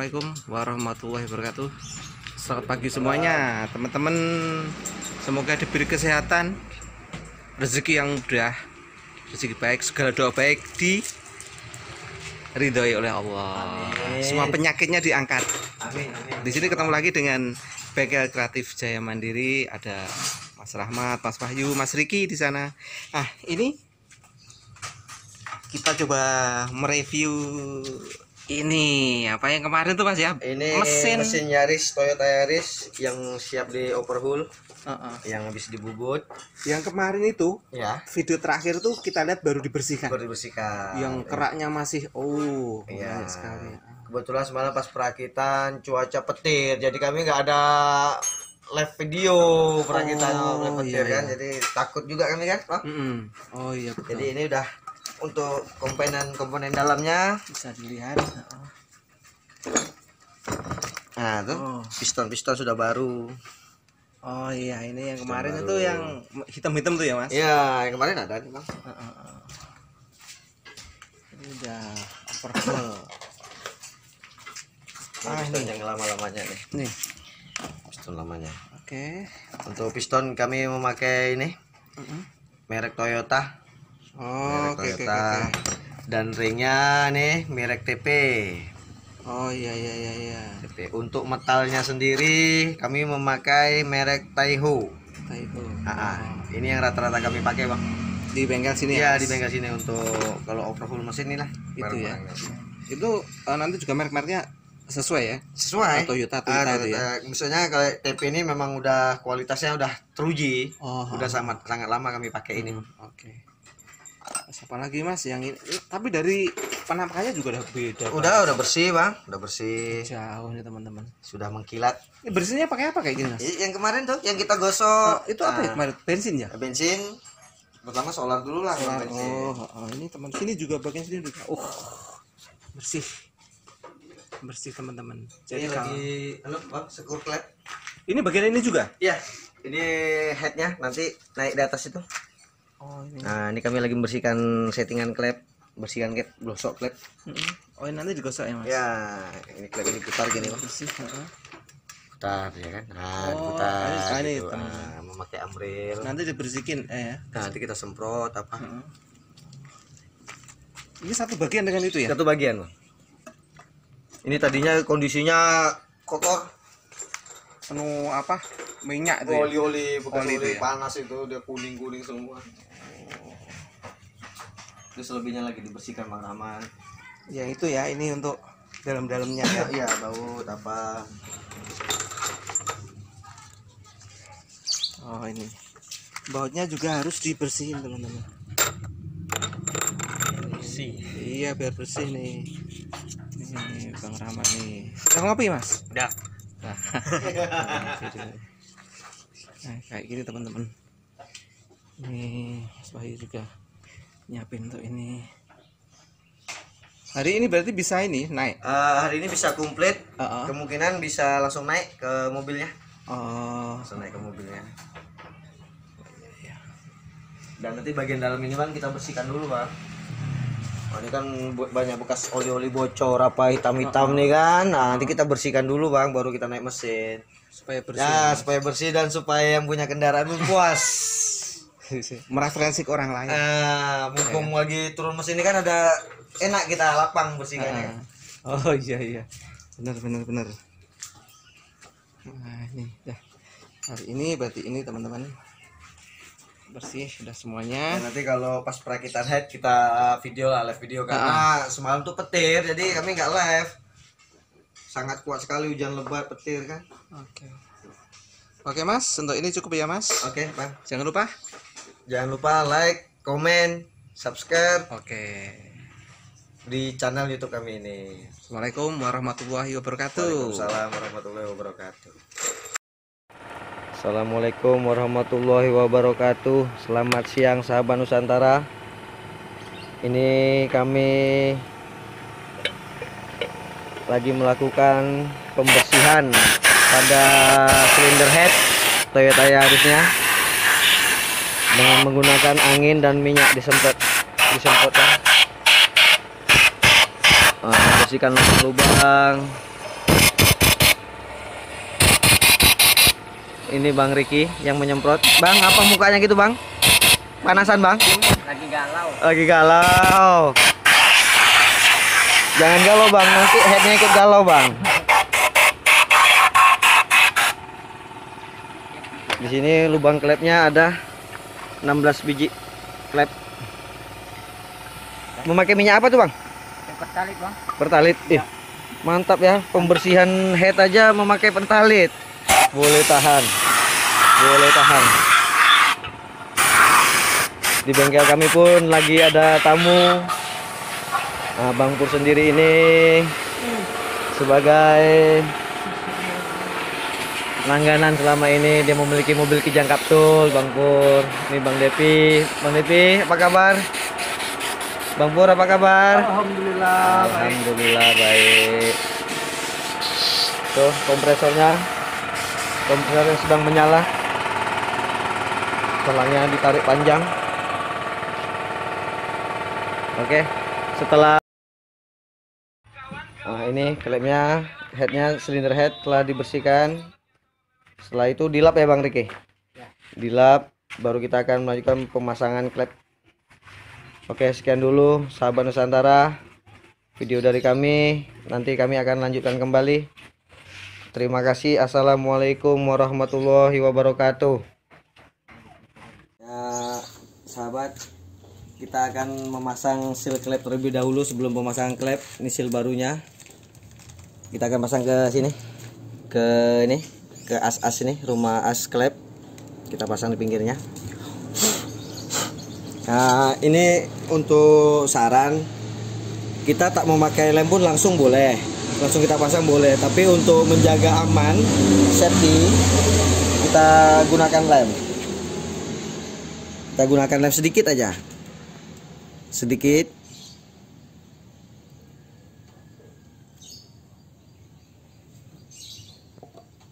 Assalamualaikum warahmatullahi wabarakatuh. Selamat pagi semuanya teman-teman. Semoga diberi kesehatan, rezeki yang mudah, rezeki baik, segala doa baik diridhoi oleh Allah. Amin. Semua penyakitnya diangkat. Amin, amin. Di sini ketemu lagi dengan Bengkel Kreatif Jaya Mandiri. Ada Mas Rahmat, Mas Wahyu, Mas Riki di sana. Ini kita coba mereview ini apa yang kemarin tuh Mas ya? Ini mesin Yaris, Toyota Yaris yang siap di overhaul, yang habis dibubut. Yang kemarin itu, ya. Video terakhir tuh kita lihat baru dibersihkan. Baru dibersihkan. Yang keraknya masih, iya. Banyak sekali. Kebetulan semalam pas perakitan cuaca petir, jadi kami nggak ada live video perakitan live petir kan, jadi takut juga kami kan, Pak. Oh iya betul. Jadi ini udah untuk komponen dalamnya bisa dilihat. Nah tuh piston sudah baru. Oh iya, ini yang kemarin itu yang hitam-hitam tuh ya Mas? Iya, yang kemarin ada nih Bang. Ini udah overhaul. Piston yang lama-lamanya nih. Nih piston lamanya. Oke. Untuk piston kami memakai ini merek Toyota. Oke. Dan ringnya nih merek TP. Oh iya. TP. Untuk metalnya sendiri kami memakai merek Taiho. Ini yang rata-rata kami pakai Bang. Di bengkel sini ya? Di bengkel sini untuk kalau overhaul mesin inilah. Itu ya. Itu nanti juga merek-mereknya sesuai ya? Sesuai. Toyota itu ya. Misalnya kalau TP ini memang udah kualitasnya udah teruji. Udah sangat lama kami pakai ini. Oke. Siapa lagi Mas yang ini? Tapi dari penampakannya juga udah beda. Udah bersih Bang, udah bersih. Jauh nih teman-teman. Sudah mengkilat. Ini bersihnya pakai apa kayak gini Mas? Yang kemarin tuh yang kita gosok. Itu apa ya kemarin? Bensin ya? Bensin. Pertama solar dulu lah. Solar. Ini teman sini juga bagian sini juga. Bersih teman-teman. Jadi lagi Bang, sekur klep. Ini bagian ini juga? Iya. Ini headnya nanti naik di atas itu. Ini. Nah, ini kami lagi membersihkan settingan klep, bersihkan klep, gosok klep. Ini nanti digosok ya Mas? Ya, ini klep ini putar gini Bang. Bersih. Putar ya kan. Diputar. Ini gitu. Memakai ambril. Nanti dibersihin ya. Nanti kita semprot apa. Ini satu bagian dengan itu ya? Satu bagian Bang. Ini tadinya kondisinya kotor. Penuh apa? Minyak itu. Oli ya? Panas itu dia kuning semua. Terus selebihnya lagi dibersihkan Bang Rahman. Ya itu ya, ini untuk dalam-dalamnya ya. Iya, baut apa. Ini. Bautnya juga harus dibersihin teman-teman. Bersih. Iya, biar bersih nih. Ini Bang Rahman nih. Udah ngopi Mas? Udah. Nah, kayak gini teman-teman. Ini Mas Wahyu juga nyiapin untuk ini. Hari ini berarti bisa ini naik. Hari ini bisa komplit. Kemungkinan bisa langsung naik ke mobilnya. Langsung naik ke mobilnya. Dan nanti bagian dalam ini Bang kita bersihkan dulu Bang. Ini kan banyak bekas oli-oli bocor apa hitam-hitam nih kan. Nah, nanti kita bersihkan dulu Bang, baru kita naik mesin. Supaya bersih. Ya, supaya bersih dan supaya yang punya kendaraan pun puas. Mereferensi ke orang lain. Mumpung lagi turun mesin ini kan ada enak kita lapang bersihkannya. Iya. Benar. Nah, ini dah. Hari ini berarti ini teman-teman. Bersih sudah semuanya. Nanti kalau pas perakitan head kita live video karena semalam tuh petir jadi kami nggak live. Sangat kuat sekali hujan lebat petir kan. Oke Mas, untuk ini cukup ya Mas. Oke Bang. Jangan lupa like, komen, subscribe. Di channel YouTube kami ini. Assalamualaikum warahmatullahi wabarakatuh. Waalaikumsalam warahmatullahi wabarakatuh. Assalamualaikum warahmatullahi wabarakatuh. Selamat siang sahabat Nusantara. Ini kami lagi melakukan pembersihan pada silinder head Toyota Yarisnya dengan menggunakan angin dan minyak disemprotkan. Bersihkan lubang-lubang Ini Bang Riki yang menyemprot. Bang, apa mukanya gitu Bang? Panasan Bang? Lagi galau. Lagi galau. Jangan galau Bang, nanti headnya ikut galau Bang. Di sini lubang klepnya ada 16 biji klep. Memakai minyak apa tuh Bang? Pertalit Bang. Pertalit. Ih, mantap ya, pembersihan head aja memakai pertalit. Boleh tahan. Boleh tahan. Di bengkel kami pun lagi ada tamu. Nah, Bang Pur sendiri ini sebagai langganan selama ini, dia memiliki mobil Kijang Kapsul. Bang Pur, ini Bang Depi. Bang Depi, apa kabar? Bang Pur, apa kabar? Alhamdulillah. Alhamdulillah baik. Tuh kompresornya sedang menyala. Selangnya ditarik panjang. Oke, setelah ini klepnya, headnya, silinder head telah dibersihkan. Setelah itu dilap ya Bang Riki. Dilap, baru kita akan melanjutkan pemasangan klep. Oke, sekian dulu sahabat Nusantara video dari kami. Nanti kami akan lanjutkan kembali. Terima kasih. Assalamualaikum warahmatullahi wabarakatuh. Ya, sahabat, kita akan memasang seal klep terlebih dahulu sebelum pemasangan klep. Ini seal barunya. Kita akan pasang ke sini, ke as-as ini, rumah as klep. Kita pasang di pinggirnya. Nah, ini untuk saran, kita tak memakai lem pun langsung boleh, langsung kita pasang boleh. Tapi untuk menjaga aman, safety, kita gunakan lem. Kita gunakan lem sedikit aja, sedikit.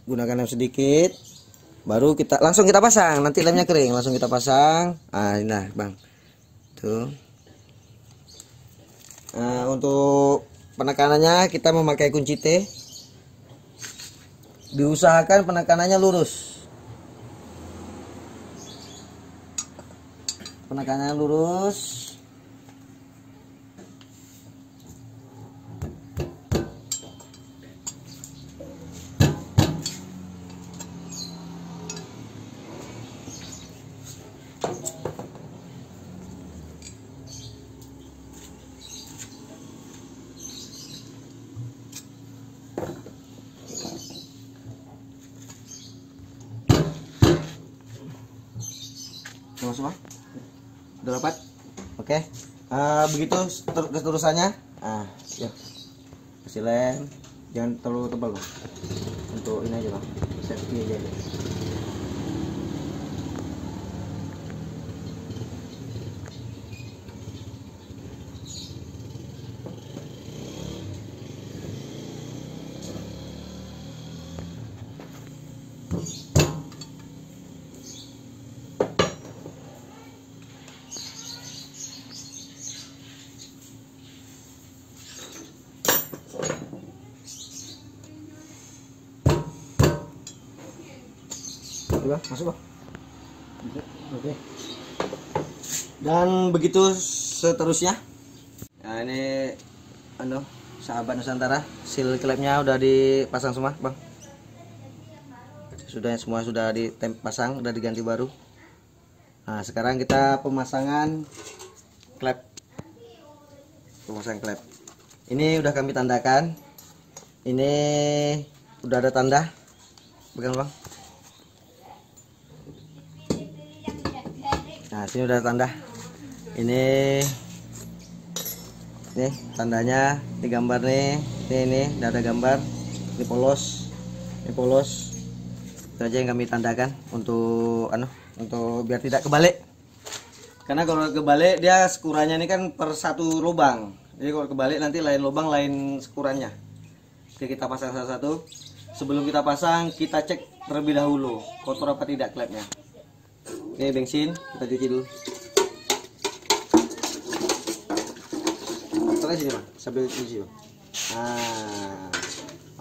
Gunakan lem sedikit, baru langsung kita pasang. Nanti lemnya kering, langsung kita pasang. Nah Bang, tuh. Nah, untuk penekanannya kita memakai kunci T. Diusahakan penekanannya lurus. Penekanannya lurus. Masuk Bang? Udah rapat? Oke. Begitu keterusannya. Ya. Kasih lem. Jangan terlalu tebal Bang. Untuk ini aja Bang. Safety aja. Bang, masuk Bang. Oke. Dan begitu seterusnya. Nah, ini sahabat Nusantara, seal klepnya udah dipasang semua Bang. Semua sudah dipasang, udah diganti baru. Nah, sekarang kita pemasangan klep. Pemasangan klep. Ini udah kami tandakan. Ini udah ada tanda. Pegang Bang. Nah, sini udah tanda. Ini tandanya, ini gambar nih. Ini udah ada gambar. Ini polos. Ini polos. Itu aja yang kami tandakan untuk untuk biar tidak kebalik. Karena kalau kebalik dia sekurannya ini kan per satu lubang. Jadi kalau kebalik nanti lain lubang lain sekurannya. Oke, kita pasang satu-satu. Sebelum kita pasang, kita cek terlebih dahulu kotor apa tidak klepnya. Ini bensin, kita cuci dulu. Terus sini Bang, sambil cuci Bang.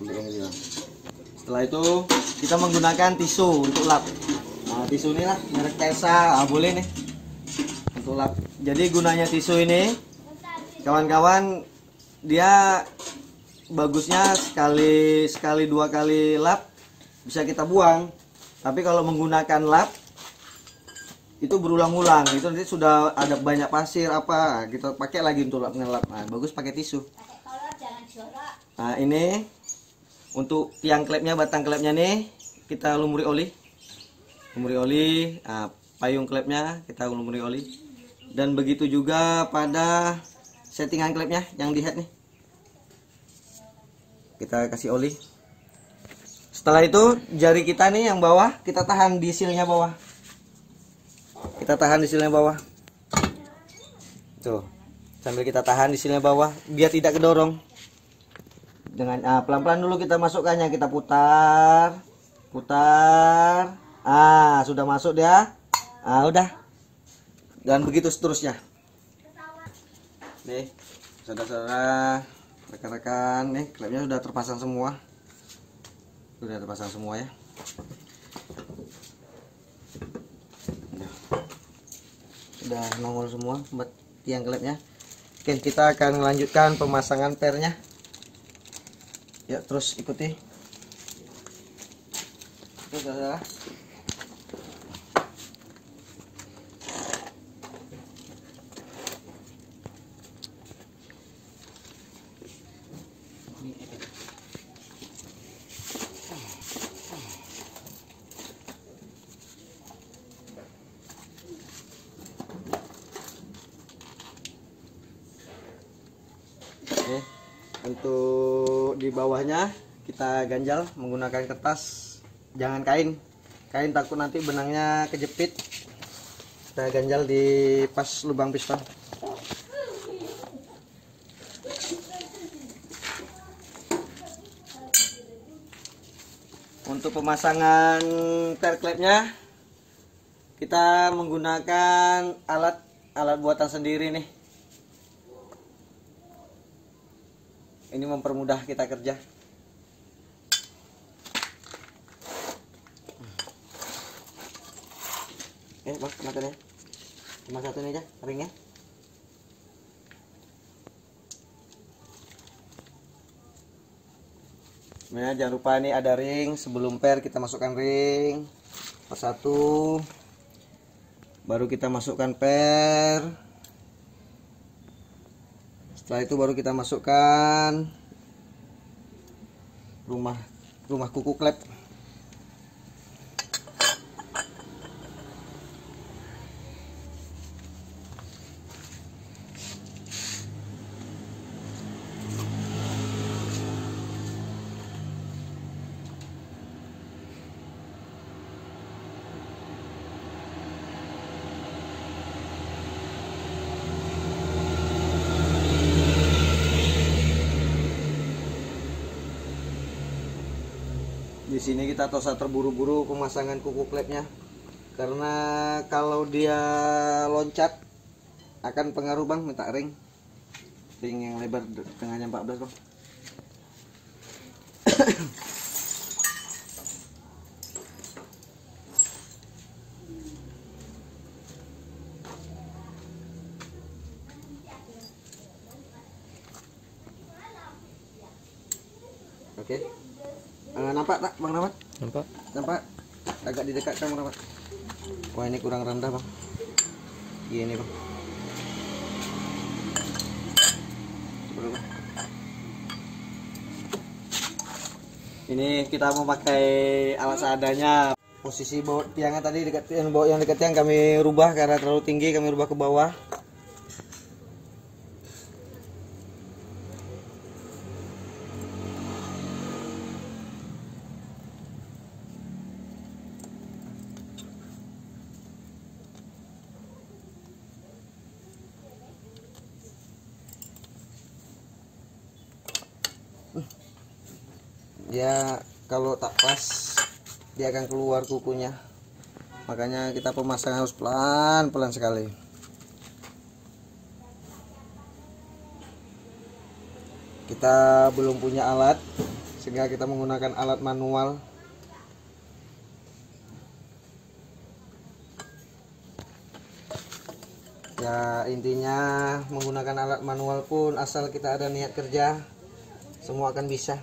Ambil yang ini Bang. Setelah itu kita menggunakan tisu untuk lap. Nah, tisu ini lah merek Tesa, boleh nih untuk lap. Jadi gunanya tisu ini, kawan-kawan, dia bagusnya sekali 2 kali lap bisa kita buang. Tapi kalau menggunakan lap itu berulang-ulang, itu nanti sudah ada banyak pasir apa, kita pakai lagi untuk ngelap. Nah, bagus pakai tisu. Nah, ini untuk tiang klepnya, batang klepnya nih kita lumuri oli. Nah, payung klepnya kita lumuri oli. Dan begitu juga pada settingan klepnya yang di head nih. Kita kasih oli. Setelah itu jari kita nih yang bawah kita tahan di silnya bawah. Kita tahan di silnya bawah. Tuh. Sambil kita tahan di silnya bawah biar tidak kedorong. Dengan pelan-pelan dulu kita masukkannya, kita putar. Sudah masuk dia. Udah. Dan begitu seterusnya. Nih, saudara-saudara, rekan-rekan, nih klepnya sudah terpasang semua. Sudah terpasang semua ya. Sudah nongol semua buat tiang klepnya. Oke, kita akan melanjutkan pemasangan pernya. Ya, terus ikuti. Oke, saudara. Oke, untuk di bawahnya kita ganjal menggunakan kertas, jangan kain takut nanti benangnya kejepit. Kita ganjal di pas lubang piston. Untuk pemasangan per klepnya kita menggunakan alat buatan sendiri nih. Ini mempermudah kita kerja. Bang, matanya. Cuma satu ini aja, ringnya. Nah, jangan lupa nih ada ring. Sebelum per kita masukkan ring. Pas satu. Baru kita masukkan per. Setelah itu baru kita masukkan rumah kuku klep. Di sini kita tak usah terburu-buru pemasangan kuku klepnya, karena kalau dia loncat akan pengaruh bang. Minta ring yang lebar tengahnya 14 bang. Oke. Nampak tak Bang Rahmat? Nampak? Agak didekatkan Bang Rahmat. Wah, ini kurang rendah Bang. Gini Bang. Coba, Bang. Ini kita mau pakai alat seadanya. Posisi baut tiangnya tadi dekat yang dekat tiang kami rubah karena terlalu tinggi, kami rubah ke bawah. Dia kalau tak pas dia akan keluar kukunya, makanya kita pemasangan harus pelan-pelan sekali. Kita belum punya alat sehingga kita menggunakan alat manual. Ya intinya menggunakan alat manual pun asal kita ada niat kerja, semua akan bisa.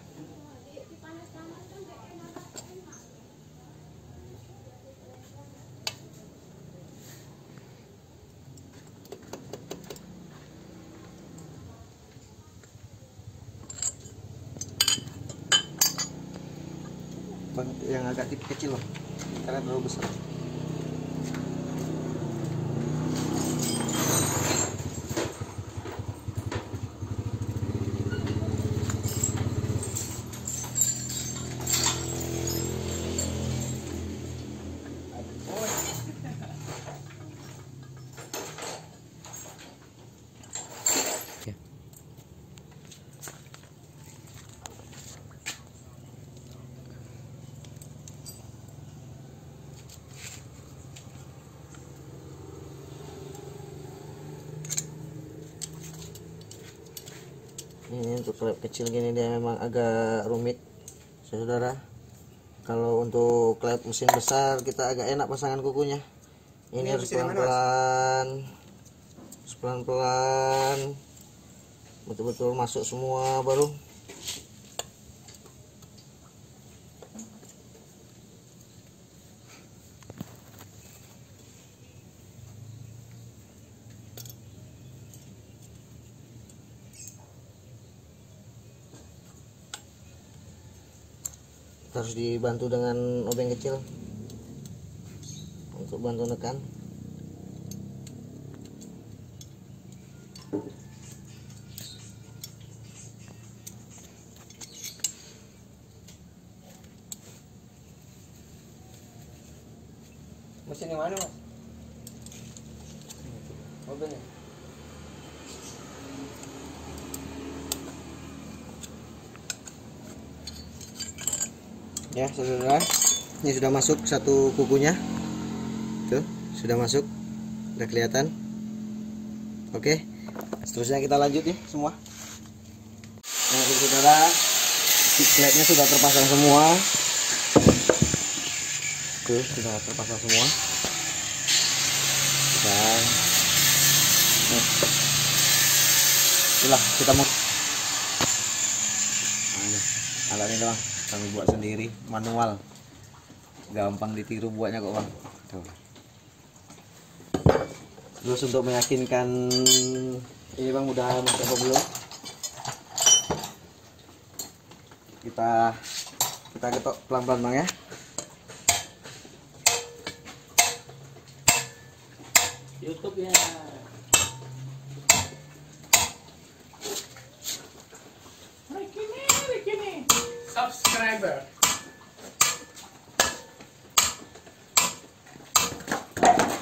Bang, yang agak kecil loh, karena terlalu besar. Ini untuk klep kecil gini dia memang agak rumit, saudara. Kalau untuk klep mesin besar kita agak enak pasangan kukunya. Ini harus pelan-pelan, pelan-pelan, betul-betul masuk semua baru. Harus dibantu dengan obeng kecil untuk bantu nekan. Mesin yang mana, Mas? Obengnya. Ya saudara, ini sudah masuk satu kukunya, tuh sudah masuk, udah kelihatan. Oke, seterusnya kita lanjut ya semua. Nah saudara, klepnya sudah terpasang semua, tuh sudah terpasang semua. Dan itulah kita mau alat ini bang, kami buat sendiri, manual, gampang ditiru buatnya kok bang. Tuh. Terus untuk meyakinkan ini bang udah masuk apa belum, kita ketok pelan-pelan bang ya. YouTube ya. Subscriber.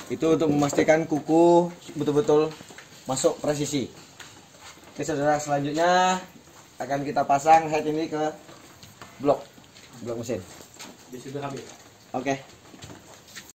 Itu untuk memastikan kuku betul-betul masuk presisi. Oke saudara, selanjutnya akan kita pasang head ini ke blok mesin. Sudah habis. Oke.